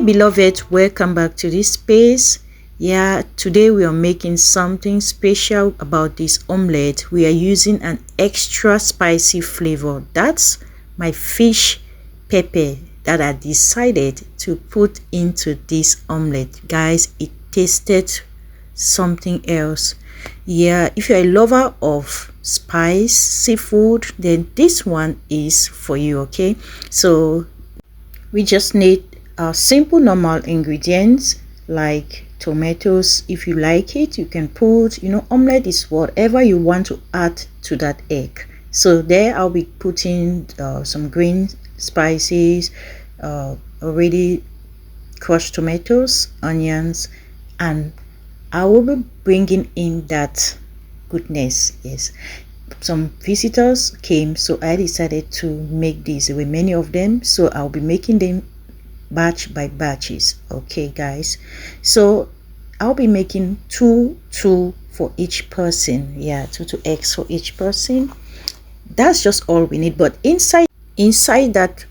beloved, welcome back to this space. Yeah, today we are making something special about this omelette. We are using an extra spicy flavor. That's my fish pepper that I decided to put into this omelette. Guys, it tasted something else. Yeah, if you're a lover of spice seafood, then this one is for you. Okay, so we just need simple normal ingredients like tomatoes. If you like it, you can put, omelette is whatever you want to add to that egg. So there I'll be putting some green spices, already crushed tomatoes, onions, and I will be bringing in that goodness. Yes, some visitors came, so I decided to make these. There were many of them, so I'll be making them batch by batches. Okay guys, so I'll be making two for each person. Yeah, two eggs for each person. That's just all we need. But inside that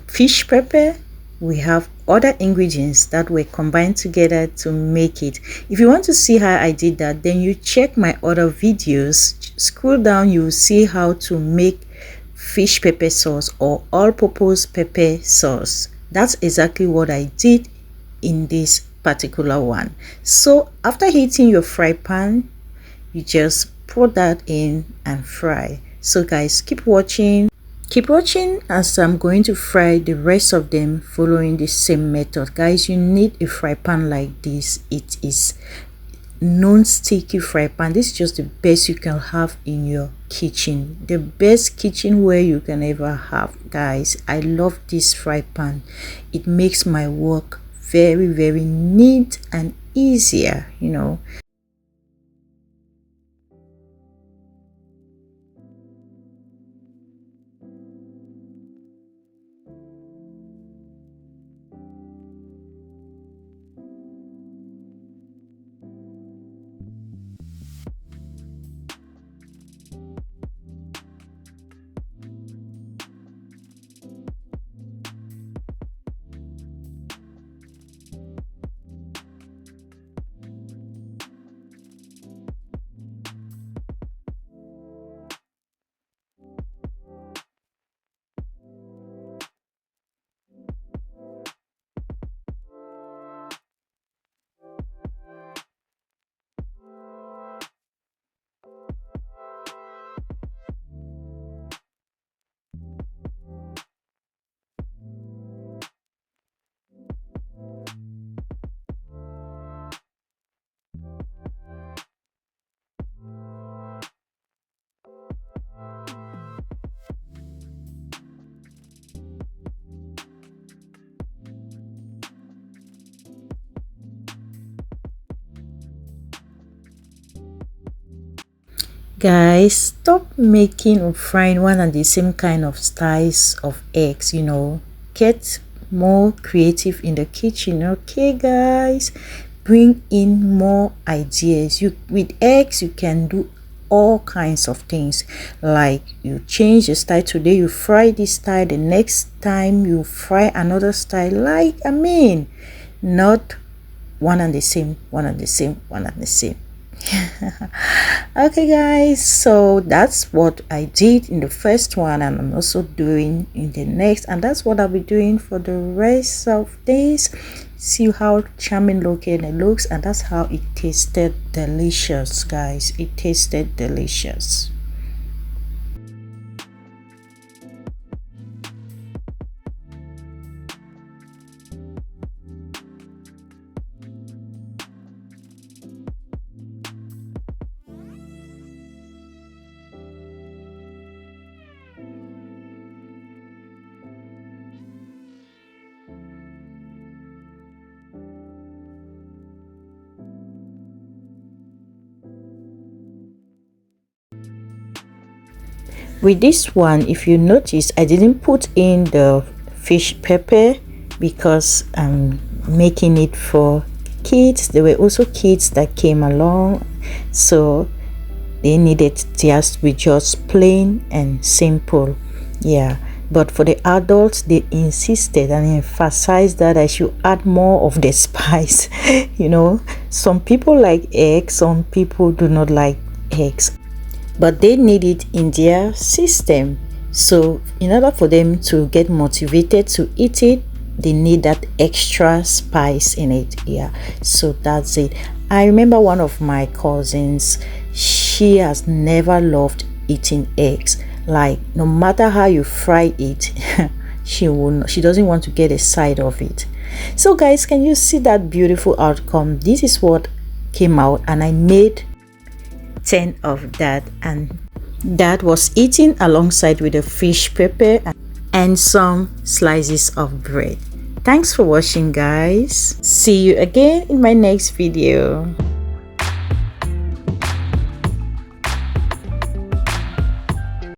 fish pepper, we have other ingredients that were combined together to make it. If you want to see how I did that, then you check my other videos. Scroll down, you will see how to make fish pepper sauce or all-purpose pepper sauce. That's exactly what I did in this particular one. So after heating your fry pan, you just pour that in and fry. So guys, keep watching as I'm going to fry the rest of them following the same method. Guys, you need a fry pan like this. It is non-sticky fry pan. This is just the best you can have in your kitchen, the best kitchenware you can ever have. Guys, I love this fry pan. It makes my work very neat and easier, Guys, stop making or frying one and the same kind of styles of eggs. Get more creative in the kitchen. Okay guys, bring in more ideas. With eggs you can do all kinds of things. Like you change the style. Today you fry this style, the next time you fry another style. Like, not one and the same. Okay guys, so that's what I did in the first one, and I'm also doing in the next, and that's what I'll be doing for the rest of this. See how charming looking it looks, and that's how it tasted delicious. Guys, it tasted delicious. With this one, if you notice, I didn't put in the fish pepper because I'm making it for kids. There were also kids that came along, so they needed just plain and simple. Yeah, but for the adults they insisted and emphasized that I should add more of the spice. You know, some people like eggs, some people do not like eggs, but they need it in their system. So in order for them to get motivated to eat it, they need that extra spice in it. Yeah, so that's it. I remember one of my cousins, she has never loved eating eggs. Like, no matter how you fry it, she doesn't want to get a side of it. So guys, can you see that beautiful outcome? This is what came out, and I made 10 of that, and that was eaten alongside with a fish pepper and some slices of bread. Thanks for watching, guys. See you again in my next video.